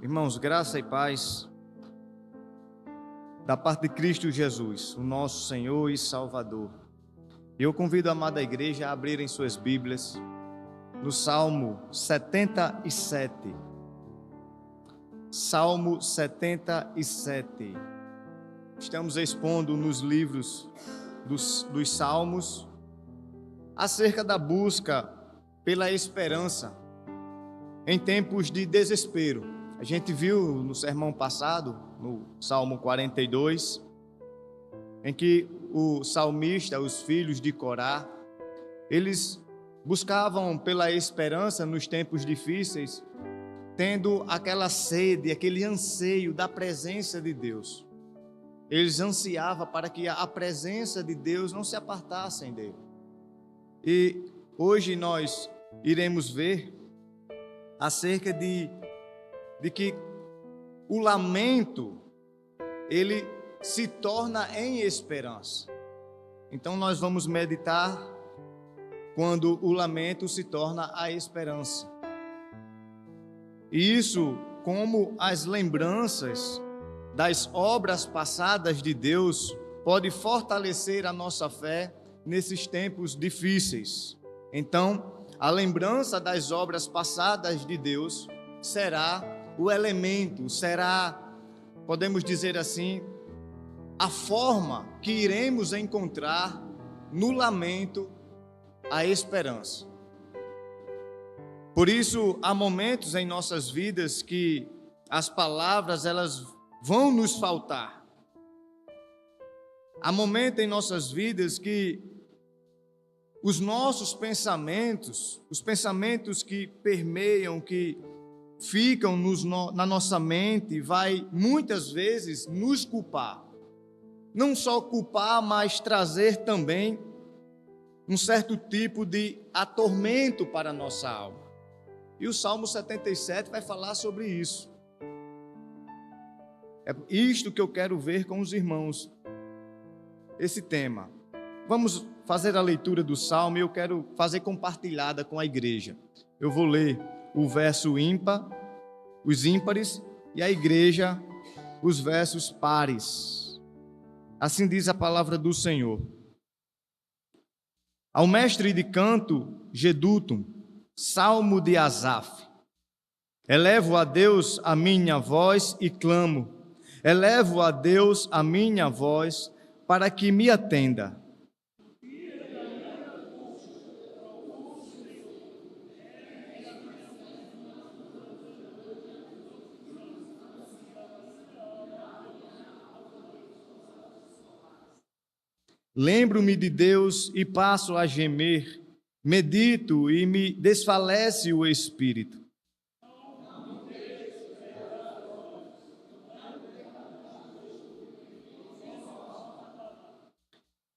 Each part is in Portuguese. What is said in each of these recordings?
Irmãos, graça e paz da parte de Cristo Jesus, o nosso Senhor e Salvador. Eu convido a amada igreja a abrirem suas Bíblias no Salmo 77. Salmo 77. Estamos expondo nos livros dos Salmos acerca da busca pela esperança em tempos de desespero. A gente viu no sermão passado, no Salmo 42, em que o salmista, os filhos de Corá, eles buscavam pela esperança nos tempos difíceis, tendo aquela sede, aquele anseio da presença de Deus. Eles ansiavam para que a presença de Deus não se apartassem dele. E hoje nós iremos ver acerca de que o lamento, ele se torna em esperança. Então nós vamos meditar quando o lamento se torna a esperança. E isso, como as lembranças das obras passadas de Deus, pode fortalecer a nossa fé nesses tempos difíceis. Então, a lembrança das obras passadas de Deus será o elemento, será, podemos dizer assim, a forma que iremos encontrar no lamento a esperança. Por isso, há momentos em nossas vidas que as palavras elas vão nos faltar. Há momentos em nossas vidas que os nossos pensamentos, os pensamentos que permeiam, que ficam na nossa mente, vai muitas vezes nos culpar. Não só culpar, mas trazer também um certo tipo de atormento para a nossa alma. E o Salmo 77 vai falar sobre isso. É isto que eu quero ver com os irmãos, esse tema. Vamos fazer a leitura do Salmo e eu quero fazer compartilhada com a igreja. Eu vou ler o verso ímpar, os ímpares, e a igreja, os versos pares. Assim diz a palavra do Senhor. Ao mestre de canto, Gedutum, salmo de Asaf. Elevo a Deus a minha voz e clamo. Elevo a Deus a minha voz para que me atenda. Lembro-me de Deus e passo a gemer, medito e me desfalece o espírito.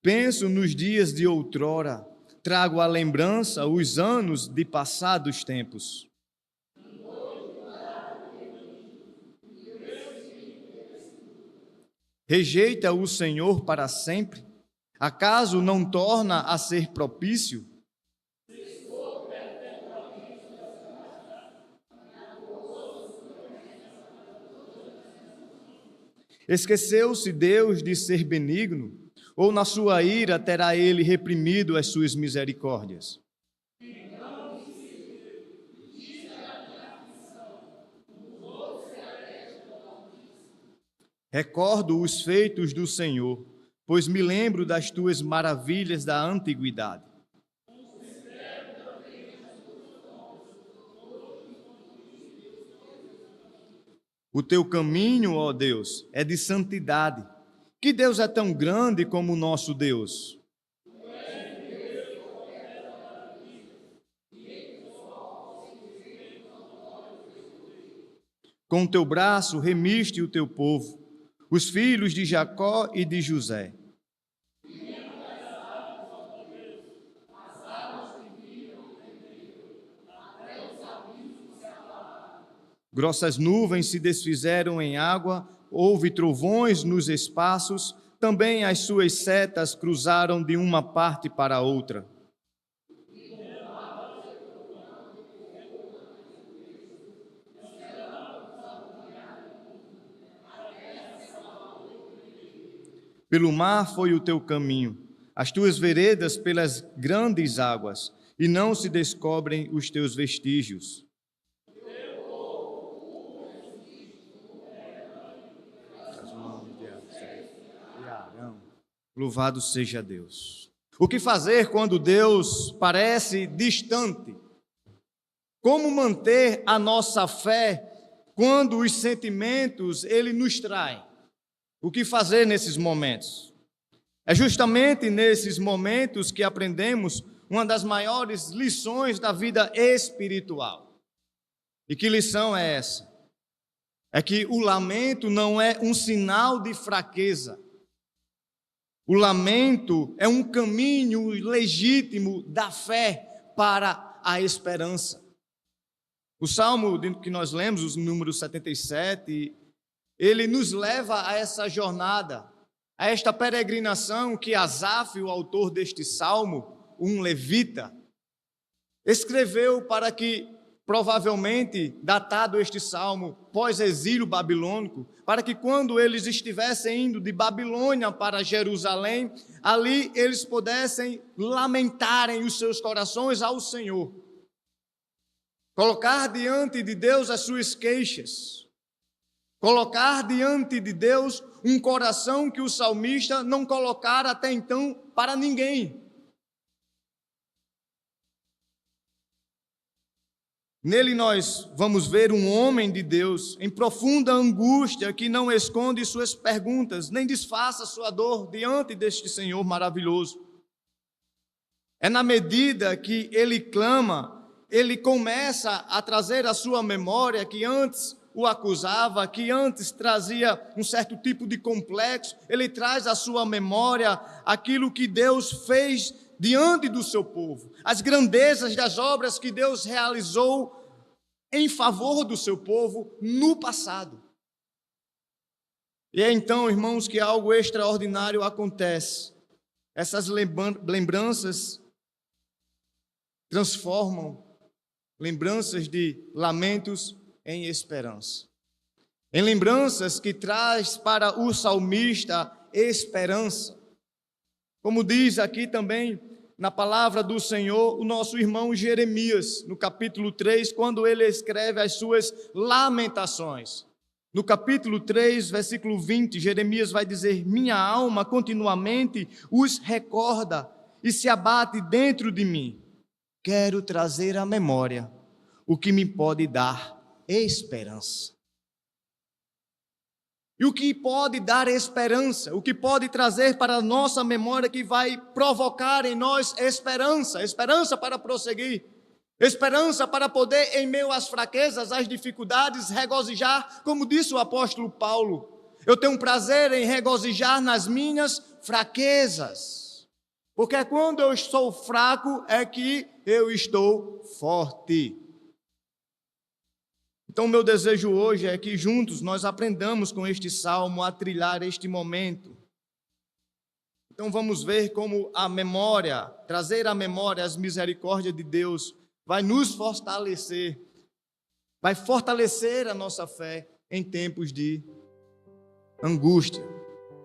Penso nos dias de outrora, trago à lembrança os anos de passados tempos. Rejeita o Senhor para sempre? Acaso não torna a ser propício? Esqueceu-se Deus de ser benigno? Ou na sua ira terá ele reprimido as suas misericórdias? Recordo os feitos do Senhor, pois me lembro das tuas maravilhas da antiguidade. O teu caminho, ó Deus, é de santidade. Que Deus é tão grande como o nosso Deus? Com teu braço remiste o teu povo, os filhos de Jacó e de José. Grossas nuvens se desfizeram em água, houve trovões nos espaços, também as suas setas cruzaram de uma parte para outra. Pelo mar foi o teu caminho, as tuas veredas pelas grandes águas, e não se descobrem os teus vestígios. Louvado seja Deus. O que fazer quando Deus parece distante? Como manter a nossa fé quando os sentimentos Ele nos traem? O que fazer nesses momentos? É justamente nesses momentos que aprendemos uma das maiores lições da vida espiritual. E que lição é essa? É que o lamento não é um sinal de fraqueza. O lamento é um caminho legítimo da fé para a esperança. O salmo que nós lemos, o número 77, ele nos leva a essa jornada, a esta peregrinação que Asaf, o autor deste salmo, um levita, escreveu para que, provavelmente, datado este salmo pós-exílio babilônico, para que quando eles estivessem indo de Babilônia para Jerusalém, ali eles pudessem lamentarem os seus corações ao Senhor. Colocar diante de Deus as suas queixas. Colocar diante de Deus um coração que o salmista não colocara até então para ninguém. Nele nós vamos ver um homem de Deus em profunda angústia que não esconde suas perguntas, nem disfarça sua dor diante deste Senhor maravilhoso. É na medida que ele clama, ele começa a trazer à sua memória que antes o acusava, que antes trazia um certo tipo de complexo, ele traz à sua memória aquilo que Deus fez diante do seu povo, as grandezas das obras que Deus realizou em favor do seu povo no passado. E é então, irmãos, que algo extraordinário acontece. Essas lembranças transformam lembranças de lamentos em esperança. Em lembranças que traz para o salmista esperança. Como diz aqui também na palavra do Senhor, o nosso irmão Jeremias, no capítulo 3, quando ele escreve as suas lamentações. No capítulo 3, versículo 20, Jeremias vai dizer: minha alma continuamente os recorda e se abate dentro de mim. Quero trazer à memória o que me pode dar esperança. E o que pode dar esperança, o que pode trazer para a nossa memória, que vai provocar em nós esperança, esperança para prosseguir, esperança para poder, em meio às fraquezas, às dificuldades, regozijar, como disse o apóstolo Paulo. Eu tenho prazer em regozijar nas minhas fraquezas, porque quando eu estou fraco é que eu estou forte. Então, meu desejo hoje é que juntos nós aprendamos com este salmo a trilhar este momento. Então, vamos ver como a memória, trazer à memória as misericórdias de Deus, vai nos fortalecer, vai fortalecer a nossa fé em tempos de angústia,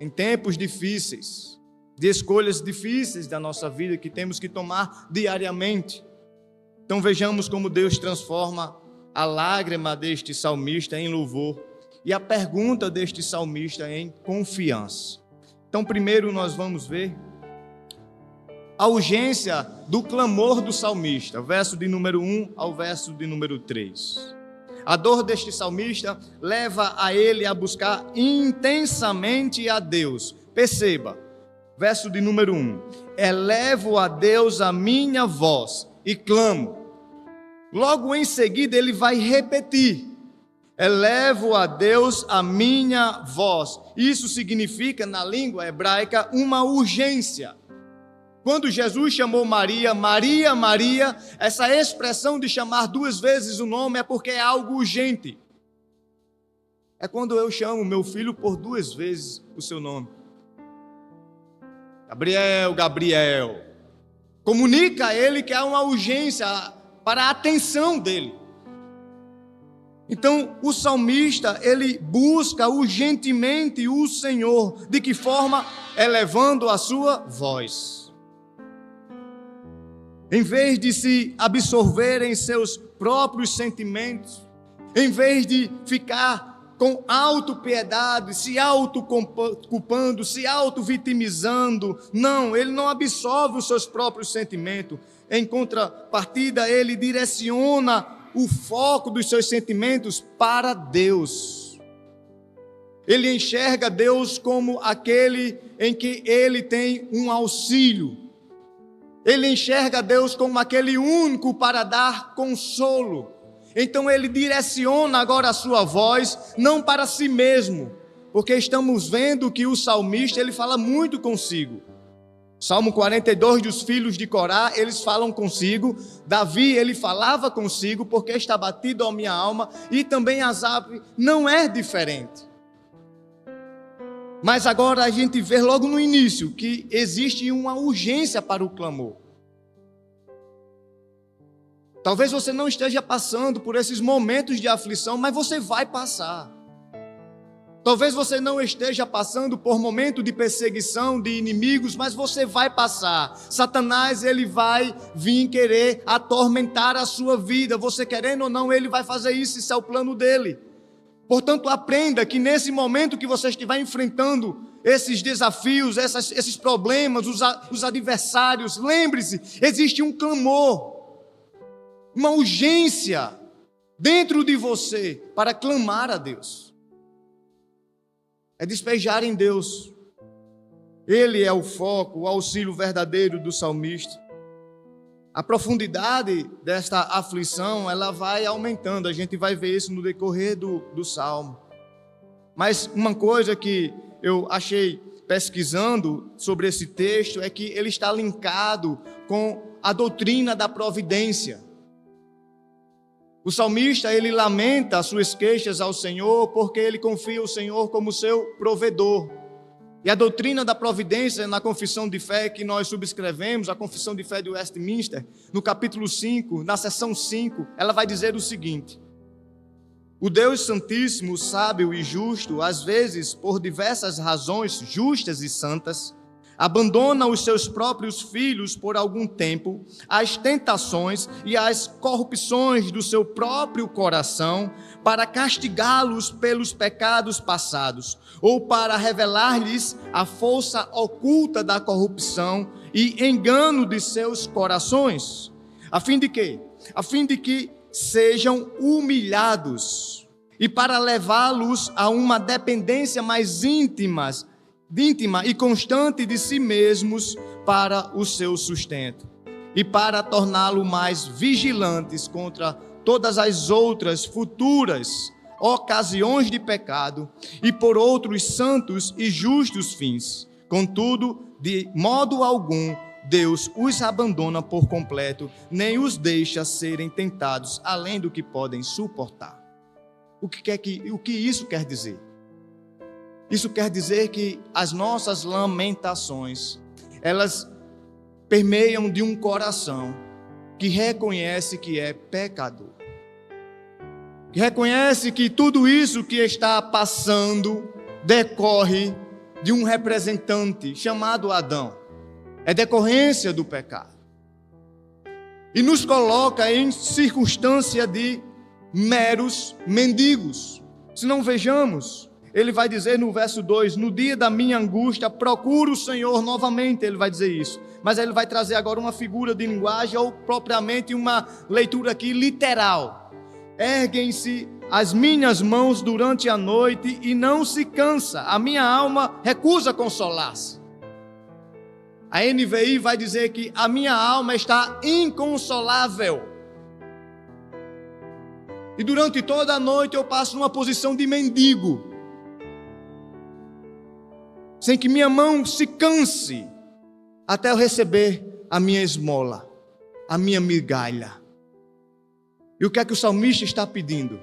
em tempos difíceis, de escolhas difíceis da nossa vida que temos que tomar diariamente. Então, vejamos como Deus transforma a lágrima deste salmista em louvor e a pergunta deste salmista em confiança. Então, primeiro nós vamos ver a urgência do clamor do salmista, verso de número 1 ao verso de número 3. A dor deste salmista leva a ele a buscar intensamente a Deus. Perceba, verso de número 1: elevo a Deus a minha voz e clamo. Logo em seguida ele vai repetir: elevo a Deus a minha voz. Isso significa, na língua hebraica, uma urgência. Quando Jesus chamou Maria, Maria, Maria, essa expressão de chamar duas vezes o nome é porque é algo urgente. É quando eu chamo meu filho por duas vezes o seu nome. Gabriel, Gabriel. Comunica a ele que há uma urgência para a atenção dele. Então, o salmista, ele busca urgentemente o Senhor. De que forma? Elevando a sua voz. Em vez de se absorver em seus próprios sentimentos, em vez de ficar com autopiedade, se autoculpando, se auto-vitimizando, não, ele não absorve os seus próprios sentimentos. Em contrapartida, ele direciona o foco dos seus sentimentos para Deus. Ele enxerga Deus como aquele em que ele tem um auxílio. Ele enxerga Deus como aquele único para dar consolo. Então ele direciona agora a sua voz, não para si mesmo, porque estamos vendo que o salmista, ele fala muito consigo. Salmo 42 dos filhos de Corá, eles falam consigo. Davi, ele falava consigo, porque está batido a minha alma, e também Asaf não é diferente. Mas agora a gente vê logo no início que existe uma urgência para o clamor. Talvez você não esteja passando por esses momentos de aflição, mas você vai passar. Talvez você não esteja passando por momento de perseguição, de inimigos, mas você vai passar. Satanás, ele vai vir querer atormentar a sua vida. Você querendo ou não, ele vai fazer isso, isso é o plano dele. Portanto, aprenda que nesse momento que você estiver enfrentando esses desafios, esses problemas, os adversários, lembre-se, existe um clamor, uma urgência dentro de você para clamar a Deus. É despejar em Deus. Ele é o foco, o auxílio verdadeiro do salmista. A profundidade desta aflição, ela vai aumentando. A gente vai ver isso no decorrer do salmo. Mas uma coisa que eu achei pesquisando sobre esse texto é que ele está linkado com a doutrina da providência. O salmista, ele lamenta as suas queixas ao Senhor porque ele confia o Senhor como seu provedor. E a doutrina da providência na confissão de fé que nós subscrevemos, a confissão de fé de Westminster, no capítulo 5, na seção 5, ela vai dizer o seguinte: o Deus Santíssimo, sábio e justo, às vezes, por diversas razões justas e santas, abandona os seus próprios filhos por algum tempo às tentações e às corrupções do seu próprio coração para castigá-los pelos pecados passados ou para revelar-lhes a força oculta da corrupção e engano de seus corações, a fim de quê? A fim de que sejam humilhados e para levá-los a uma dependência mais íntima e constante de si mesmos para o seu sustento e para torná-lo mais vigilantes contra todas as outras futuras ocasiões de pecado e por outros santos e justos fins. Contudo, de modo algum, Deus os abandona por completo, nem os deixa serem tentados além do que podem suportar. O que isso quer dizer? Isso quer dizer que as nossas lamentações, elas permeiam de um coração que reconhece que é pecador. Que reconhece que tudo isso que está passando decorre de um representante chamado Adão. É decorrência do pecado. E nos coloca em circunstância de meros mendigos. Se não vejamos, ele vai dizer no verso 2, no dia da minha angústia, procuro o Senhor novamente, ele vai dizer isso. Mas ele vai trazer agora uma figura de linguagem, ou propriamente uma leitura aqui literal. Erguem-se as minhas mãos durante a noite e não se cansa, a minha alma recusa consolar-se. A NVI vai dizer que a minha alma está inconsolável. E durante toda a noite eu passo numa posição de mendigo, sem que minha mão se canse, até eu receber a minha esmola, a minha migalha. E o que é que o salmista está pedindo?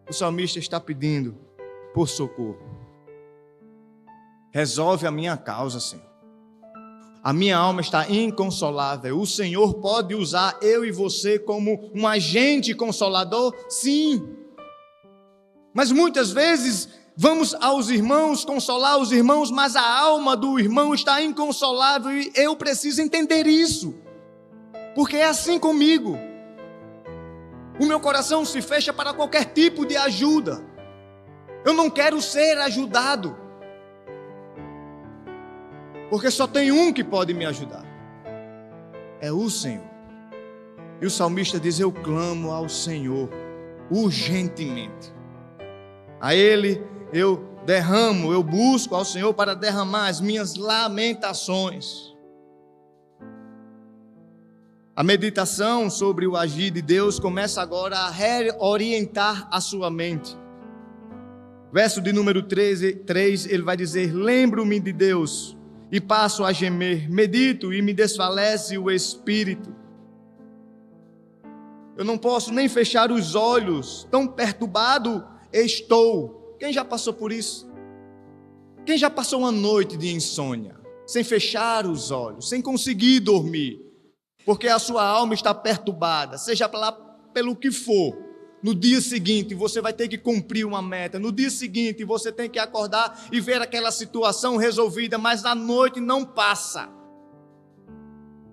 O salmista está pedindo por socorro. Resolve a minha causa, Senhor. A minha alma está inconsolável. O Senhor pode usar eu e você como um agente consolador? Sim. Mas muitas vezes vamos aos irmãos, consolar os irmãos, mas a alma do irmão está inconsolável e eu preciso entender isso. Porque é assim comigo. O meu coração se fecha para qualquer tipo de ajuda. Eu não quero ser ajudado. Porque só tem um que pode me ajudar. É o Senhor. E o salmista diz: eu clamo ao Senhor urgentemente. A Ele eu derramo, eu busco ao Senhor para derramar as minhas lamentações. A meditação sobre o agir de Deus começa agora a reorientar a sua mente. Verso de número 3, ele vai dizer: lembro-me de Deus e passo a gemer, medito e me desfalece o espírito. Eu não posso nem fechar os olhos, tão perturbado estou. Quem já passou por isso? Quem já passou uma noite de insônia, sem fechar os olhos, sem conseguir dormir, porque a sua alma está perturbada, seja lá pelo que for? No dia seguinte você vai ter que cumprir uma meta, no dia seguinte você tem que acordar e ver aquela situação resolvida, mas a noite não passa.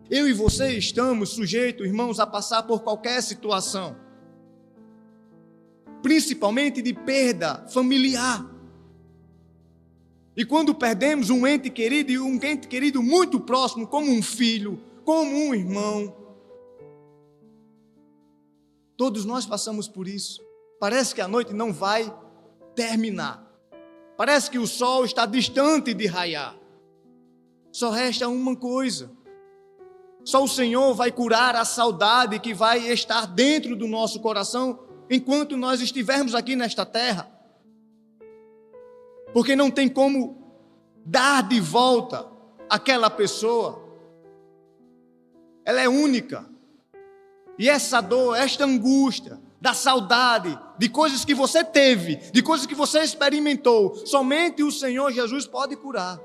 Eu e você estamos sujeitos, irmãos, a passar por qualquer situação, principalmente de perda familiar. E quando perdemos um ente querido, e um ente querido muito próximo, como um filho, como um irmão, todos nós passamos por isso. Parece que a noite não vai terminar. Parece que o sol está distante de raiar. Só resta uma coisa. Só o Senhor vai curar a saudade que vai estar dentro do nosso coração enquanto nós estivermos aqui nesta terra. Porque não tem como dar de volta aquela pessoa. Ela é única. E essa dor, esta angústia, da saudade, de coisas que você teve, de coisas que você experimentou, somente o Senhor Jesus pode curar.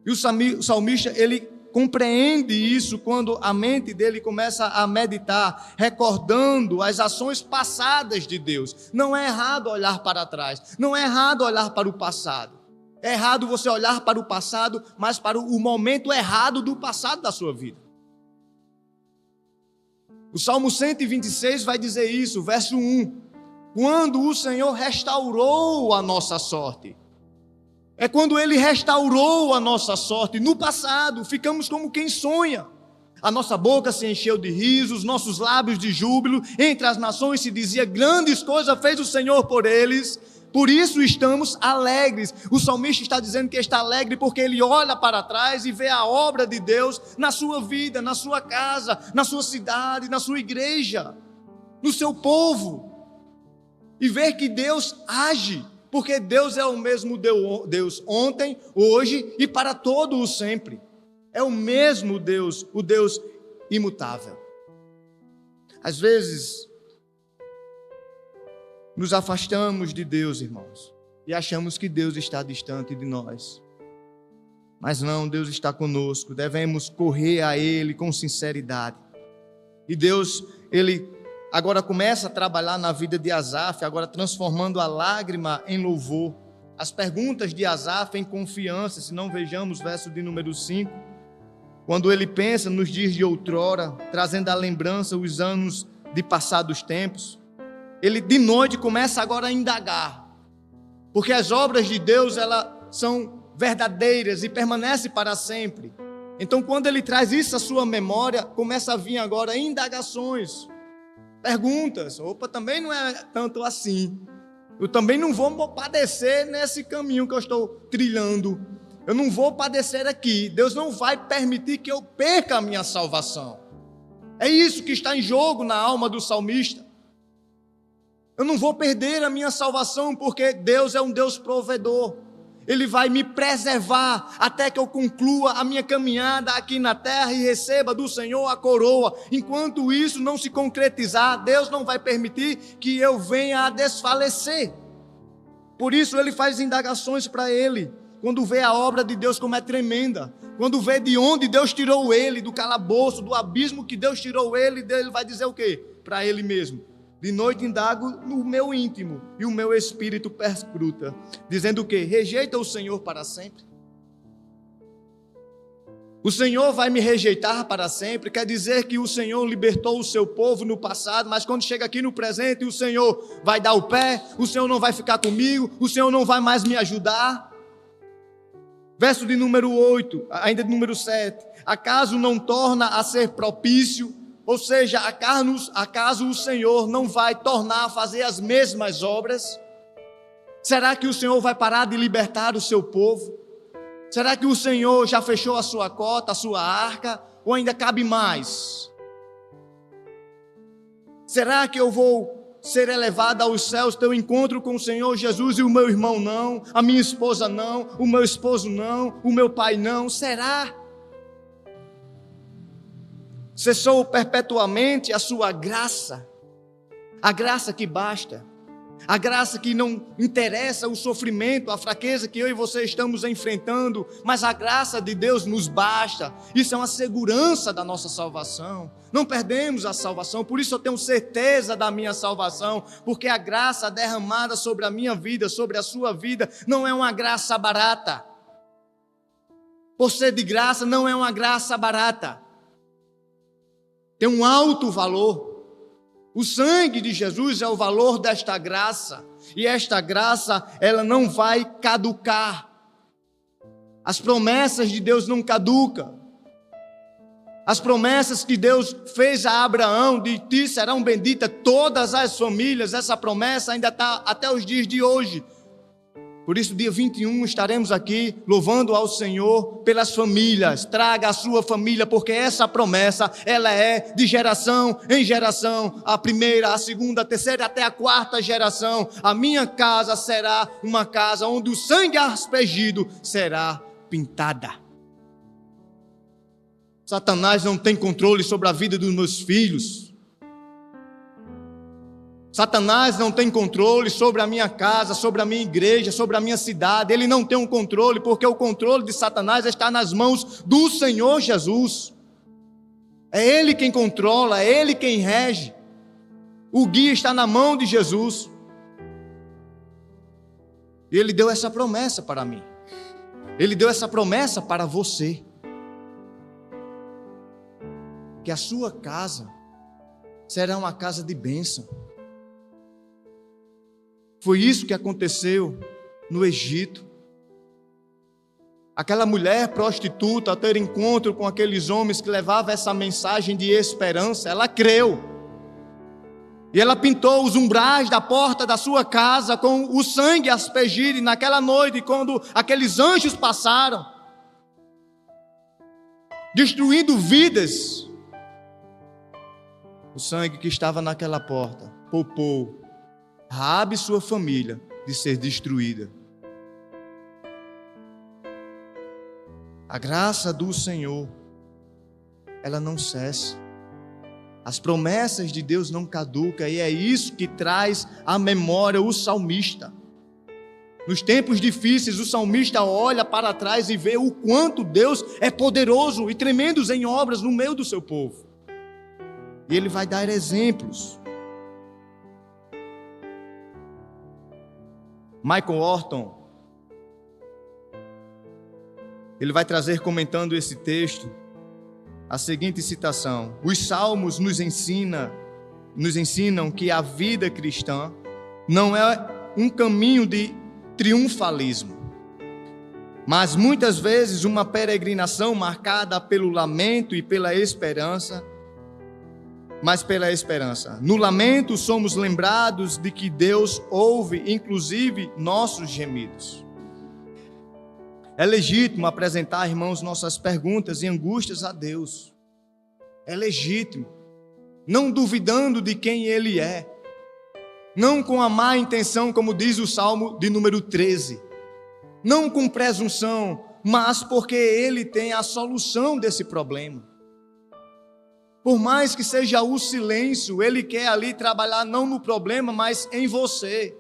E o salmista, ele compreende isso quando a mente dele começa a meditar, recordando as ações passadas de Deus. Não é errado olhar para trás, não é errado olhar para o passado. É errado você olhar para o passado, mas para o momento errado do passado da sua vida. O Salmo 126 vai dizer isso, verso 1. Quando o Senhor restaurou a nossa sorte. É quando Ele restaurou a nossa sorte. No passado, ficamos como quem sonha. A nossa boca se encheu de risos, nossos lábios de júbilo. Entre as nações se dizia: grandes coisas fez o Senhor por eles. Por isso estamos alegres. O salmista está dizendo que está alegre porque ele olha para trás e vê a obra de Deus na sua vida, na sua casa, na sua cidade, na sua igreja, no seu povo. E ver que Deus age, porque Deus é o mesmo Deus ontem, hoje e para todo o sempre. É o mesmo Deus, o Deus imutável. Às vezes nos afastamos de Deus, irmãos, e achamos que Deus está distante de nós. Mas não, Deus está conosco, devemos correr a Ele com sinceridade. E Deus, Ele agora começa a trabalhar na vida de Asaf, agora transformando a lágrima em louvor. As perguntas de Asaf em confiança, se não vejamos o verso de número 5, quando ele pensa nos dias de outrora, trazendo à lembrança os anos de passados tempos. Ele de noite começa agora a indagar, porque as obras de Deus, elas são verdadeiras e permanecem para sempre. Então quando ele traz isso à sua memória, começa a vir agora indagações, perguntas. Também não é tanto assim, eu também não vou padecer nesse caminho que eu estou trilhando, eu não vou padecer aqui, Deus não vai permitir que eu perca a minha salvação. É isso que está em jogo na alma do salmista. Eu não vou perder a minha salvação, porque Deus é um Deus provedor. Ele vai me preservar até que eu conclua a minha caminhada aqui na terra e receba do Senhor a coroa. Enquanto isso não se concretizar, Deus não vai permitir que eu venha a desfalecer. Por isso ele faz indagações para ele. quando vê a obra de Deus como é tremenda, quando vê de onde Deus tirou ele, do calabouço, do abismo que Deus tirou ele, ele vai dizer o quê? Para ele mesmo: de noite indago no meu íntimo, e o meu espírito perscruta, dizendo o quê? Rejeita o Senhor para sempre. O Senhor vai me rejeitar para sempre, quer dizer que o Senhor libertou o seu povo no passado, mas quando chega aqui no presente, o Senhor vai dar o pé, o Senhor não vai ficar comigo, o Senhor não vai mais me ajudar. Verso de número 8, ainda de número 7, acaso não torna a ser propício, ou seja, acaso o Senhor não vai tornar a fazer as mesmas obras? Será que o Senhor vai parar de libertar o seu povo? Será que o Senhor já fechou a sua cota, a sua arca, ou ainda cabe mais? Será que eu vou ser elevado aos céus, ter um encontro com o Senhor Jesus e o meu irmão não, a minha esposa não, o meu esposo não, o meu pai não? Será? Cessou perpetuamente a sua graça, a graça que basta. A graça que não interessa o sofrimento, a fraqueza que eu e você estamos enfrentando, mas a graça de Deus nos basta. Isso é uma segurança da nossa salvação. Não perdemos a salvação, por isso eu tenho certeza da minha salvação, porque a graça derramada sobre a minha vida, sobre a sua vida, não é uma graça barata. Por ser de graça, não é uma graça barata. Tem um alto valor. O sangue de Jesus é o valor desta graça, e esta graça, ela não vai caducar. As promessas de Deus não caducam. As promessas que Deus fez a Abraão, de ti serão benditas todas as famílias, essa promessa ainda está até os dias de hoje. Por isso, dia 21, estaremos aqui louvando ao Senhor pelas famílias. Traga a sua família, porque essa promessa, ela é de geração em geração. A primeira, a segunda, a terceira, até a quarta geração. A minha casa será uma casa onde o sangue aspergido será pintada. Satanás não tem controle sobre a vida dos meus filhos. Satanás não tem controle sobre a minha casa, sobre a minha igreja, sobre a minha cidade. Ele não tem um controle, porque o controle de Satanás está nas mãos do Senhor Jesus. É Ele quem controla, é Ele quem rege. O guia está na mão de Jesus. E Ele deu essa promessa para mim. Ele deu essa promessa para você. Que a sua casa será uma casa de bênção. Foi isso que aconteceu no Egito. Aquela mulher prostituta, ao ter encontro com aqueles homens que levavam essa mensagem de esperança, ela creu. E ela pintou os umbrais da porta da sua casa com o sangue aspergido. E naquela noite, quando aqueles anjos passaram, destruindo vidas, o sangue que estava naquela porta poupou Raabe e sua família de ser destruída. A graça do Senhor, ela não cessa. As promessas de Deus não caducam, e é isso que traz à memória o salmista. Nos tempos difíceis, o salmista olha para trás e vê o quanto Deus é poderoso e tremendo em obras no meio do seu povo. E ele vai dar exemplos. Michael Horton, ele vai trazer, comentando esse texto, a seguinte citação: os salmos nos ensinam que a vida cristã não é um caminho de triunfalismo, mas muitas vezes uma peregrinação marcada pelo lamento e pela esperança. Mas pela esperança. No lamento somos lembrados de que Deus ouve, inclusive, nossos gemidos. É legítimo apresentar, irmãos, nossas perguntas e angústias a Deus. É legítimo. Não duvidando de quem Ele é. Não com a má intenção, como diz o Salmo de número 13. Não com presunção, mas porque Ele tem a solução desse problema. Por mais que seja o silêncio, Ele quer ali trabalhar não no problema, mas em você.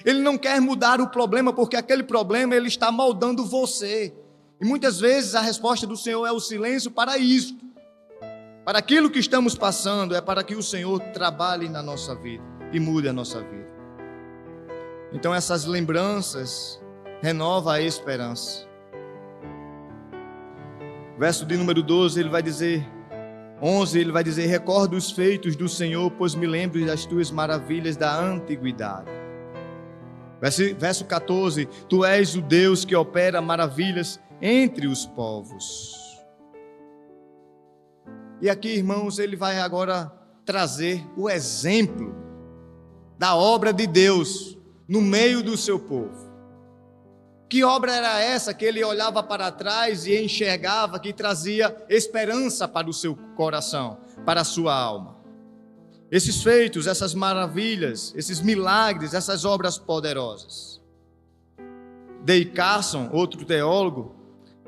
Ele não quer mudar o problema, porque aquele problema ele está moldando você. E muitas vezes a resposta do Senhor é o silêncio para isto. Para aquilo que estamos passando, é para que o Senhor trabalhe na nossa vida e mude a nossa vida. Então essas lembranças renovam a esperança. Verso de número 12, ele vai dizer, 11, ele vai dizer: recordo os feitos do Senhor, pois me lembro das tuas maravilhas da antiguidade. Verso 14, tu és o Deus que opera maravilhas entre os povos. E aqui, irmãos, ele vai agora trazer o exemplo da obra de Deus no meio do seu povo. Que obra era essa que ele olhava para trás e enxergava que trazia esperança para o seu coração, para a sua alma? Esses feitos, essas maravilhas, esses milagres, essas obras poderosas. D. Carson, outro teólogo,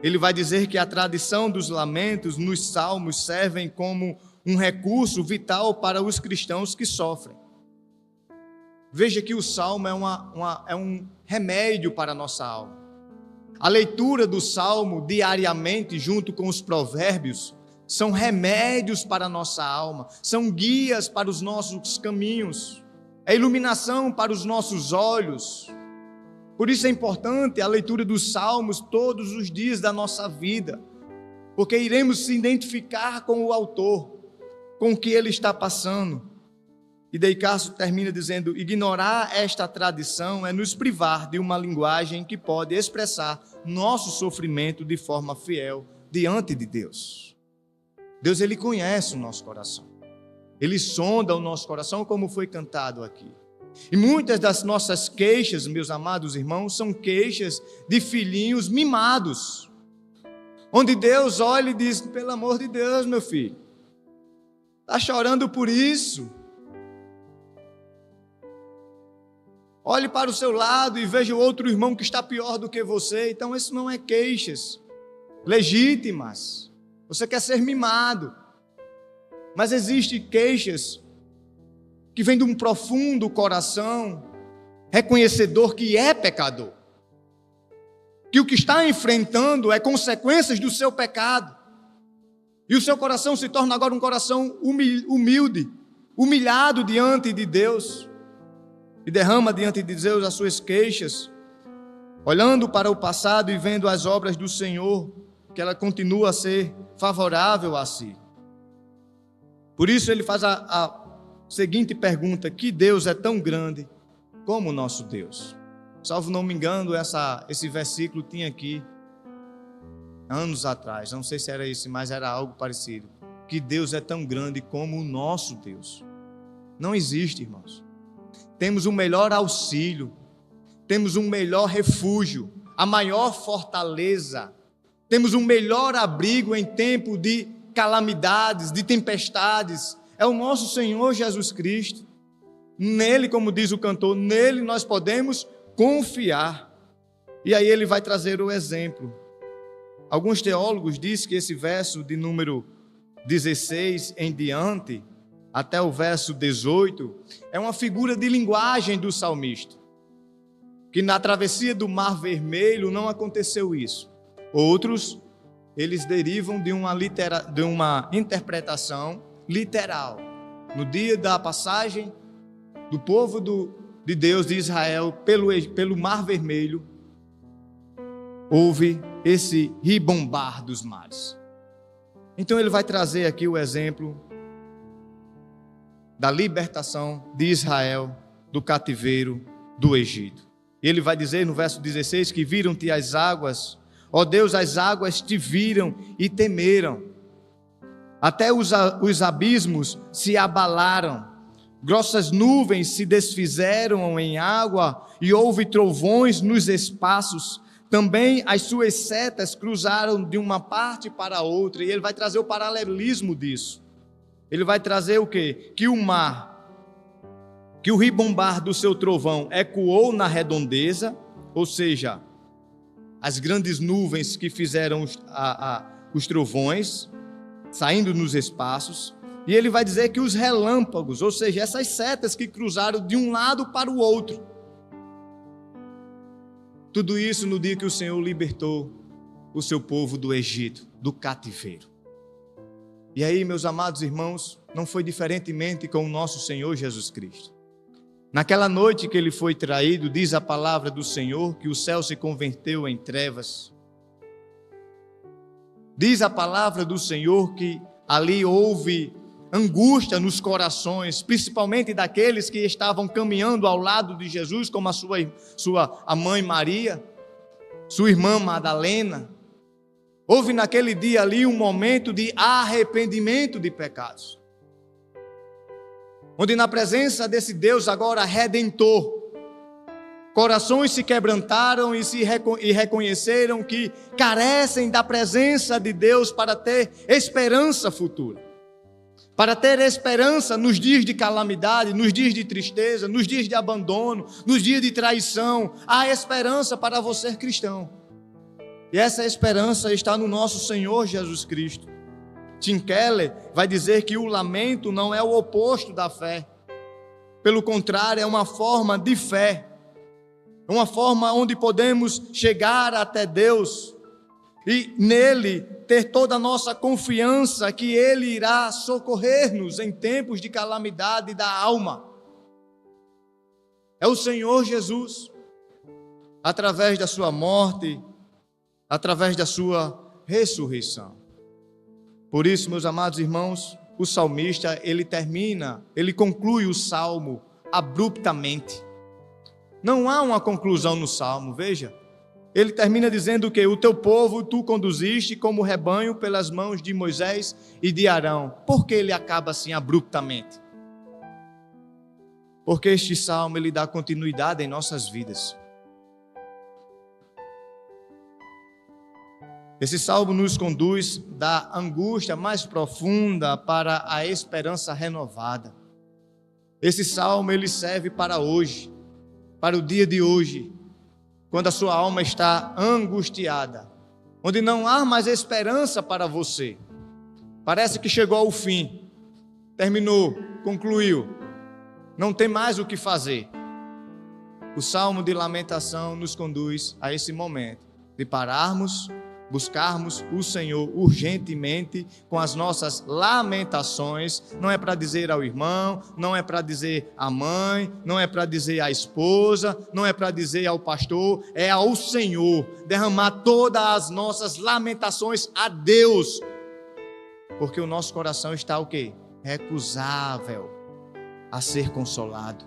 ele vai dizer que a tradição dos lamentos nos salmos servem como um recurso vital para os cristãos que sofrem. Veja que o salmo é um remédio para a nossa alma. A leitura do salmo diariamente, junto com os provérbios, são remédios para a nossa alma, são guias para os nossos caminhos, é iluminação para os nossos olhos. Por isso é importante a leitura dos salmos todos os dias da nossa vida, porque iremos se identificar com o autor, com o que ele está passando. E daí Cássio termina dizendo: ignorar esta tradição é nos privar de uma linguagem que pode expressar nosso sofrimento de forma fiel diante de Deus. Deus, ele conhece o nosso coração, ele sonda o nosso coração, como foi cantado aqui. E muitas das nossas queixas, meus amados irmãos, são queixas de filhinhos mimados, onde Deus olha e diz: pelo amor de Deus, meu filho, está chorando por isso? Olhe para o seu lado e veja o outro irmão que está pior do que você. Então isso não é queixas legítimas. Você quer ser mimado, mas existem queixas que vêm de um profundo coração reconhecedor que é pecador, que o que está enfrentando é consequências do seu pecado, e o seu coração se torna agora um coração humilde, humilhado diante de Deus, e derrama diante de Deus as suas queixas, olhando para o passado e vendo as obras do Senhor, que ela continua a ser favorável a si. Por isso ele faz a seguinte pergunta: que Deus é tão grande como o nosso Deus? Salvo não me engano, esse versículo tinha aqui anos atrás, não sei se era esse, mas era algo parecido. Que Deus é tão grande como o nosso Deus. Não existe, irmãos. Temos o melhor auxílio, temos um melhor refúgio, a maior fortaleza, temos um melhor abrigo em tempo de calamidades, de tempestades. É o nosso Senhor Jesus Cristo. Nele, como diz o cantor, nele nós podemos confiar. E aí ele vai trazer o exemplo. Alguns teólogos dizem que esse verso de número 16 em diante, até o verso 18, é uma figura de linguagem do salmista, que na travessia do Mar Vermelho não aconteceu isso. Outros, eles derivam de uma interpretação literal. No dia da passagem do povo de Deus de Israel pelo Mar Vermelho, houve esse ribombar dos mares. Então ele vai trazer aqui o exemplo da libertação de Israel do cativeiro do Egito. Ele vai dizer no verso 16 que viram-te as águas, ó Deus, as águas te viram e temeram. Até os abismos se abalaram, grossas nuvens se desfizeram em água e houve trovões nos espaços. Também as suas setas cruzaram de uma parte para a outra. E ele vai trazer o paralelismo disso. Ele vai trazer o quê? Que o mar, que o ribombar do seu trovão ecoou na redondeza, ou seja, as grandes nuvens que fizeram os trovões, saindo nos espaços. E ele vai dizer que os relâmpagos, ou seja, essas setas que cruzaram de um lado para o outro, Tudo isso no dia que o Senhor libertou o seu povo do Egito, do cativeiro. E aí, meus amados irmãos, não foi diferentemente com o nosso Senhor Jesus Cristo. Naquela noite que ele foi traído, diz a palavra do Senhor que o céu se converteu em trevas. Diz a palavra do Senhor que ali houve angústia nos corações, principalmente daqueles que estavam caminhando ao lado de Jesus, como a mãe Maria, sua irmã Madalena. Houve naquele dia ali um momento de arrependimento de pecados, onde na presença desse Deus agora redentor, corações se quebrantaram e reconheceram que carecem da presença de Deus para ter esperança futura, para ter esperança nos dias de calamidade, nos dias de tristeza, nos dias de abandono, nos dias de traição. Há esperança para você cristão, e essa esperança está no nosso Senhor Jesus Cristo. Tim Keller vai dizer que o lamento não é o oposto da fé, pelo contrário, é uma forma de fé, uma forma onde podemos chegar até Deus e nele ter toda a nossa confiança que Ele irá socorrer-nos em tempos de calamidade da alma. É o Senhor Jesus, através da sua morte, através da sua ressurreição. Por isso, meus amados irmãos, o salmista, ele conclui o salmo abruptamente. Não há uma conclusão no salmo, veja. Ele termina dizendo que o teu povo tu conduziste como rebanho pelas mãos de Moisés e de Arão. Por que ele acaba assim abruptamente? Porque este salmo ele dá continuidade em nossas vidas. Esse salmo nos conduz da angústia mais profunda para a esperança renovada. Esse salmo ele serve para hoje, para o dia de hoje, quando a sua alma está angustiada, onde não há mais esperança para você. Parece que chegou ao fim, terminou, concluiu, não tem mais o que fazer. O salmo de lamentação nos conduz a esse momento de pararmos, buscarmos o Senhor urgentemente com as nossas lamentações. Não é para dizer ao irmão, não é para dizer à mãe, não é para dizer à esposa, não é para dizer ao pastor, é ao Senhor, derramar todas as nossas lamentações a Deus, porque o nosso coração está o quê? Recusável a ser consolado.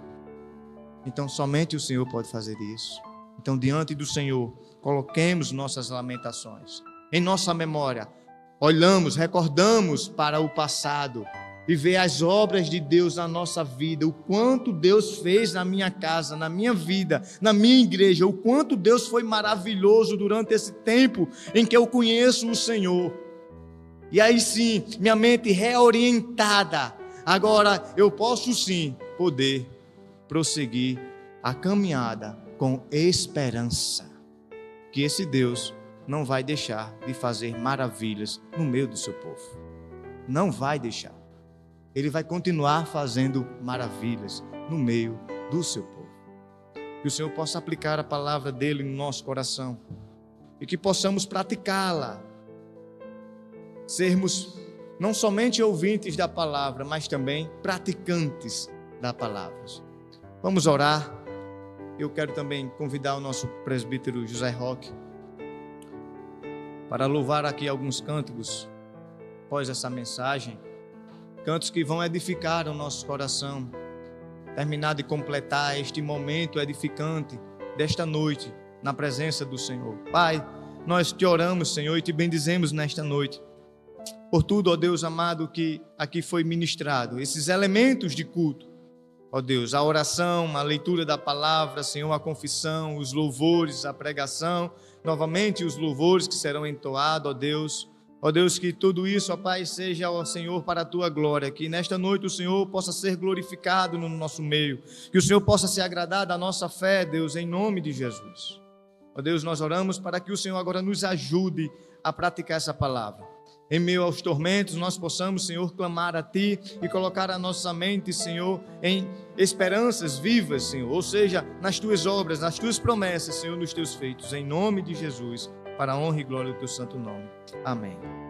Então somente o Senhor pode fazer isso. Então diante do Senhor, coloquemos nossas lamentações em nossa memória, olhamos, recordamos para o passado e ver as obras de Deus na nossa vida, o quanto Deus fez na minha casa, na minha vida, na minha igreja, o quanto Deus foi maravilhoso durante esse tempo em que eu conheço o Senhor. E aí sim, minha mente reorientada, agora eu posso sim poder prosseguir a caminhada com esperança, que esse Deus não vai deixar de fazer maravilhas no meio do seu povo. Não vai deixar. Ele vai continuar fazendo maravilhas no meio do seu povo. Que o Senhor possa aplicar a palavra dele no nosso coração e que possamos praticá-la. Sermos não somente ouvintes da palavra, mas também praticantes da palavra. Vamos orar. Eu quero também convidar o nosso presbítero José Roque para louvar aqui alguns cânticos após essa mensagem, cantos que vão edificar o nosso coração, terminar de completar este momento edificante desta noite na presença do Senhor. Pai, nós te oramos, Senhor, e te bendizemos nesta noite por tudo, ó Deus amado, que aqui foi ministrado, esses elementos de culto. Ó Deus, a oração, a leitura da palavra, Senhor, a confissão, os louvores, a pregação, novamente os louvores que serão entoados, ó Deus. Ó Deus, que tudo isso, ó Pai, seja, ó Senhor, para a Tua glória, que nesta noite o Senhor possa ser glorificado no nosso meio, que o Senhor possa se agradar da nossa fé, Deus, em nome de Jesus. Ó Deus, nós oramos para que o Senhor agora nos ajude a praticar essa palavra. em meio aos tormentos, nós possamos, Senhor, clamar a Ti e colocar a nossa mente, Senhor, em esperanças vivas, Senhor, ou seja, nas Tuas obras, nas Tuas promessas, Senhor, nos Teus feitos, em nome de Jesus, para a honra e glória do Teu santo nome. Amém.